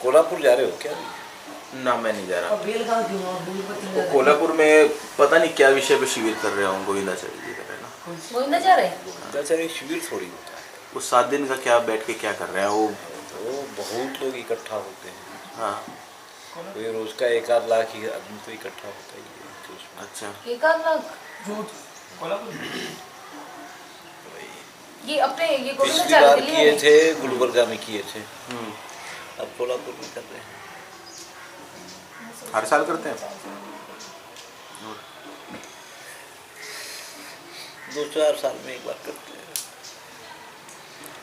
कोल्हापुर जा रहे हो क्या? ना मैं नहीं जा रहा। कोल्हापुर में पता नहीं क्या विषय पे शिविर कर रहे होंगे, गोविंदाचार्य जी कर रहे हैं ना। गोविंदाचार्य शिविर थोड़ी होता है वो 7 दिन का क्या बैठ के क्या कर रहे हैं वो बहुत लोग इकट्ठा होते हैं। हाँ कोई रोज का 1-8 लाख ही आदमी तो इकट्ठा होता ही है उसमें। अच्छा 1-8 लाख ये अपने ये पिछली बार किए थे, गुलबर्गा में किए थे, अब कोल्हापुर में कर रहे हैं। हर साल करते हैं 2-4 साल में एक बार करते हैं।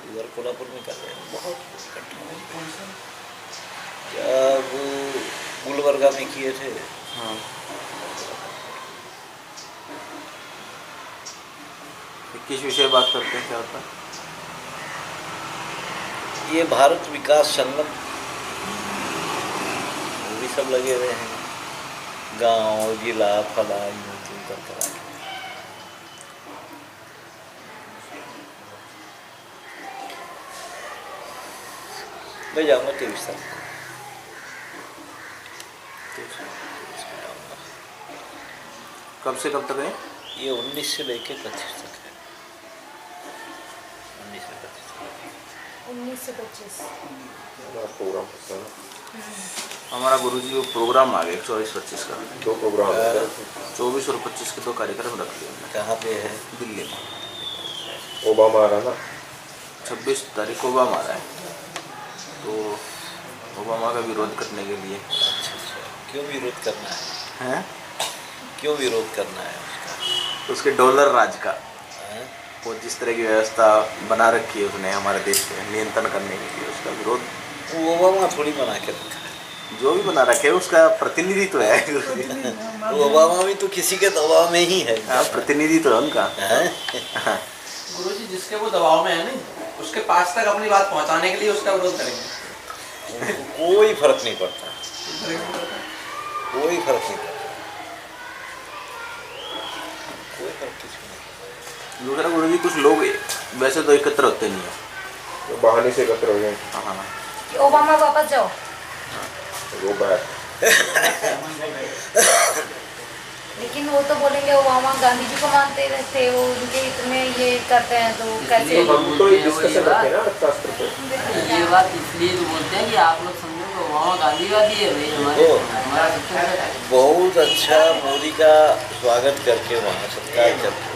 इधर कोल्हापुर में कर रहे हैं, बहुत इकट्ठा होते हैं। जब गुलबर्गा में किए थे हाँ। किस विषय बात करते हैं, क्या होता है? ये भारत विकास संगम वो भी सब लगे हुए हैं, गांव जिला फला यूं कर करा के। मैं जाऊँगा 23 तारीख को। कब से कब तक है ये? 19 से लेके 25 तक है। 19 से 25 हमारा गुरुजी वो प्रोग्राम आ गया 24-25 का। 2 प्रोग्राम 24 और 25 के 2 कार्यक्रम रख लिए हमने। कहाँ पे है? दिल्ली में। ओबामा आ रहा ना, 26 तारीख को ओबामा आ रहा है, तो ओबामा का विरोध करने के लिए। अच्छा, क्यों विरोध करना है? हैं? क्यों विरोध करना है उसका? उसके डॉलर राज का, हैं? वो जिस तरह की व्यवस्था बना रखी है उसने हमारे देश में नियंत्रण करने के लिए, उसका विरोध। वो ओबामा थोड़ी बना के रखा है, जो भी बना रखे है उसका प्रतिनिधित्व है। वो ओबामा भी तो किसी के दबाव में ही है। हाँ, प्रतिनिधित्व है उनका। हाँ। गुरुजी जिसके वो दबाव में है नहीं, उसके पास तक अपनी बात पहुंचाने के लिए उसका विरोध करेंगे। कोई फर्क नहीं पड़ता, कोई फर्क नहीं पड़ता, कोई फर्क किसी को नहीं। दूसरा गुरुजी कुछ लोग वैसे तो एकत्र होते नहीं है, तो बहाने से एकत्र हो गए। हाँ कि ओबामा वापस जाओ। वो बैक लेकिन वो तो बोलेंगे ओबामा गांधी जी को मानते रहते, वो उनके हित में ये करते हैं, तो कैसे? हम तो डिस्कशन रखे ना अर्थशास्त्र पे। ये बात इसलिए तो बोलते हैं कि आप लोग समझो कि ओबामा गांधीवादी है भाई, हमारा बहुत अच्छा मोदी का स्वागत करके वहाँ सत्कार करके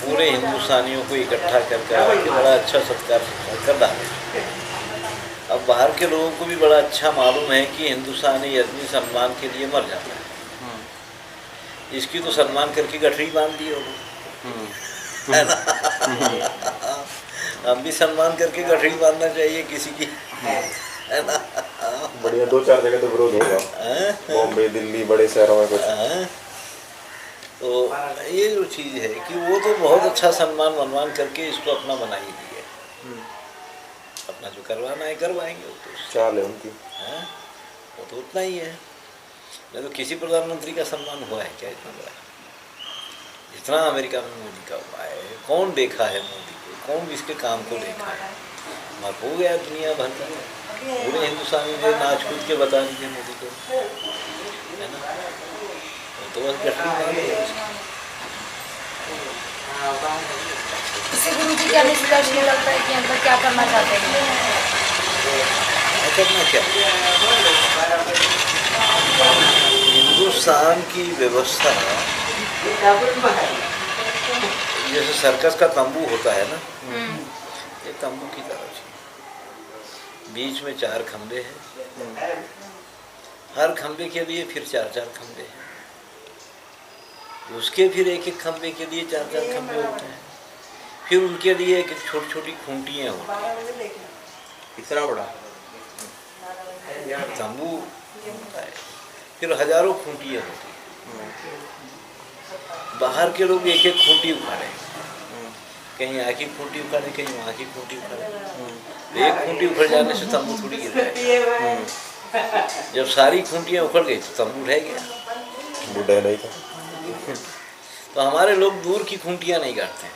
पूरे हिंदुस्तानियों को इकट्ठा करके बड़ा अच्छा सत्कार कर डाले। अब बाहर के लोगों को भी बड़ा अच्छा मालूम है कि हिंदुस्तानी आदमी सम्मान के लिए मर जाता है। इसकी तो सम्मान करके गठरी बांध दी होगी, है ना? हम भी सम्मान करके गठरी बांधना चाहिए किसी की, है ना? बढ़िया 2-4 जगह तो विरोध होगा, बॉम्बे दिल्ली बड़े शहरों में कुछ। तो ये जो चीज़ है कि वो तो बहुत अच्छा सम्मान वनमान करके इसको अपना बना ही दिए, अपना जो करवाना है करवाएंगे। वो तो चाल है उनकी, वो तो उतना ही है। नहीं तो किसी प्रधानमंत्री का सम्मान हुआ है क्या इतना बड़ा, जितना अमेरिका में मोदी का हुआ है? कौन देखा है मोदी को, कौन इसके काम को देखा है? मर हो गया दुनिया भर का, पूरे हिंदुस्तानी जो नाच कूद के बता दीजिए मोदी को, है ना? तो बस गठरी बांध है उसकी। इससे गुरुजी क्या निष्कर्ष निकलता है कि अंदर क्या करना चाहते हैं? करना क्या, हिंदुस्तान की व्यवस्था जैसे सर्कस का तंबू होता है ना, ये तंबू की तरह है। बीच में 4 खंबे हैं, हर खंबे के लिए फिर 4-4 खंबे हैं, उसके फिर एक-एक खंबे के लिए 4-4 खंबे होते हैं, फिर उनके लिए एक छोटी-छोटी खूंटियाँ होती हैं। इतना बड़ा तंबू होता है, फिर हजारों खूंटियाँ होती हैं। बाहर के लोग एक-एक खूंटी उखाड़े, कहीं यहाँ की खूंटी उखाड़े, कहीं वहाँ की खूंटी उखाड़े। एक खूंटी उखड़ जाने से तंबू थोड़ी गिर जाएगा। जब सारी खूंटियाँ उखड़ गई तो तंबू रह गया, बुढ़ा नहीं था। तो हमारे लोग दूर की खूंटियाँ नहीं गाड़ते हैं,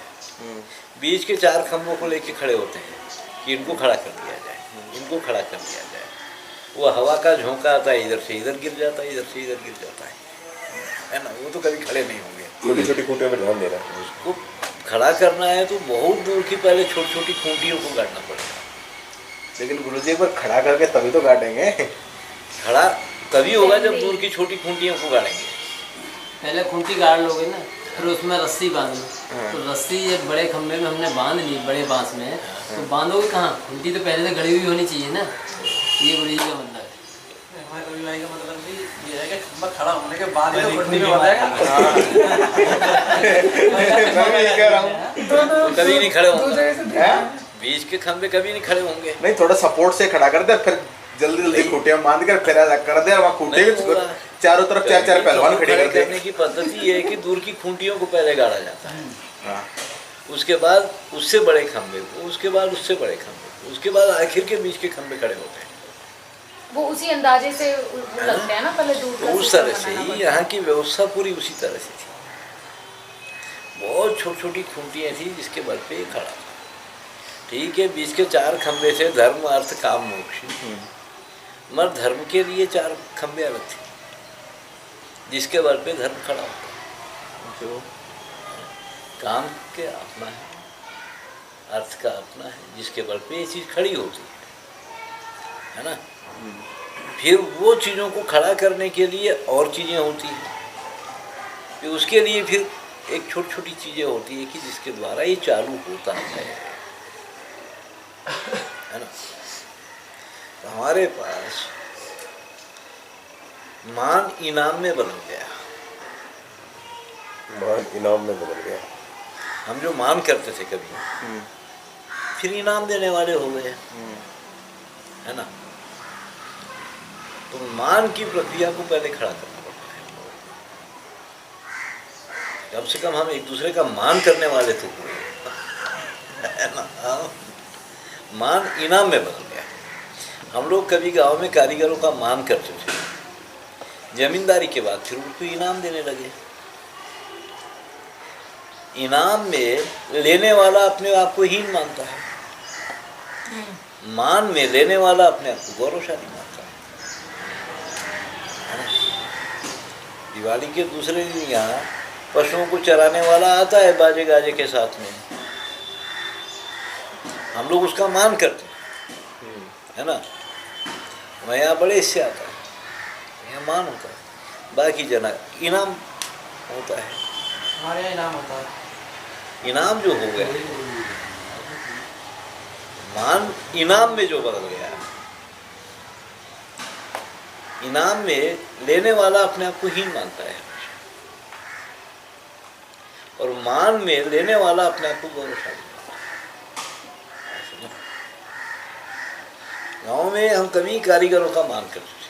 बीच के 4 खंभों को लेके खड़े होते हैं कि इनको खड़ा कर दिया जाए, इनको खड़ा कर दिया जाए। वो हवा का झोंका आता है, इधर से इधर गिर जाता है, इधर से इधर गिर जाता है ना। वो तो कभी खड़े नहीं होंगे। छोटी छोटी खूंटियों में ध्यान देना है। उसको खड़ा करना है तो बहुत दूर की पहले छोटी छोटी खूंटियों को गाड़ना पड़ेगा। लेकिन गुरुजी एक बार खड़ा करके तभी तो काटेंगे। खड़ा तभी होगा जब दूर की छोटी खूंटियों को गाड़ेंगे। पहले खूंटी गाड़ लोगे ना, फिर उसमें रस्सी बांध लो। तो रस्सी ये बड़े खंभे में हमने बांध ली, बड़े बांस में, तो बांधोगे कहाँ? खूंटी तो पहले से गड़ी हुई होनी चाहिए ना। ये गुरुजी का मतलब है। हमारे कवि भाई का मतलब भी ये है कि खंभा खड़ा होने के बाद ही तो खूंटी में बंधेगा। मैं भी कह रहा हूँ तो कभी नहीं खड़े होंगे, बीच के खंभे कभी नहीं खड़े होंगे। नहीं, थोड़ा सपोर्ट से खड़ा कर दे, फिर जल्दी जल्दी खूंटियां बांध कर फिर ऐसा कर दे। वहाँ खूंटे नहीं भी होगा। चारों तरफ 4-4 पहलवान खड़े कर दे। करने की पद्धति ये है कि दूर की खूंटियों को पहले गाड़ा जाता है, हाँ। उसके बाद उससे बड़े खंभे को, उसके बाद उससे बड़े खंभे को, उसके बाद आखिर के बीच के खंभे खड़े होते हैं। वो उसी अंदाजे से लगते हैं ना, पहले दूर तो का उस सिस्टम तरह से बनाना ही पड़ता यहाँ की व्यवस्था पूरी उसी तरह से थी। बहुत छोटी छोटी खूंटियाँ थी जिसके बल पे ये खड़ा था। ठीक है, बीच के 4 खंभे थे, धर्म अर्थ काम मोक्ष। मगर धर्म के लिए 4 खंभे अलग थे जिसके बल पे धर्म खड़ा होता है। जो काम के अपना है, अर्थ का अपना है, जिसके बल पे ये चीज़ खड़ी होती है ना। फिर वो चीज़ों को खड़ा करने के लिए और चीज़ें होती हैं, फिर उसके लिए फिर एक छोटी छोटी चीज़ें होती है कि जिसके द्वारा ये चालू होता है ना। तो हमारे पास मान इनाम में बदल गया। मान इनाम में बदल गया। हम जो मान करते थे कभी, फिर इनाम देने वाले हो गए, है ना। तो मान की प्रक्रिया को पहले खड़ा करना पड़ता है। कम से कम हम एक दूसरे का मान करने वाले तो हुए, है ना। मान इनाम में बदल गया। हम लोग कभी गांव में कारीगरों का मान करते थे, जमींदारी के बाद फिर उनको इनाम देने लगे। इनाम में लेने वाला अपने आप को हीन मानता है, मान में लेने वाला अपने आप को गौरवशाली मानता है ना। दिवाली के दूसरे दिन यहाँ पशुओं को चराने वाला आता है बाजे गाजे के साथ में, हम लोग उसका मान करते हैं, है ना। मैं यहाँ बड़े इससे आता है, यहाँ मान होता है, बाकी जना इनाम होता है। हमारे यहाँ इनाम होता है। इनाम जो हो गया, मान इनाम में जो बदल गया, इनाम में लेने वाला अपने आप को हीन मानता है और मान में लेने वाला अपने आप को गौरवशाली मानता है। गाँव में हम कभी कारीगरों का मान करते थे,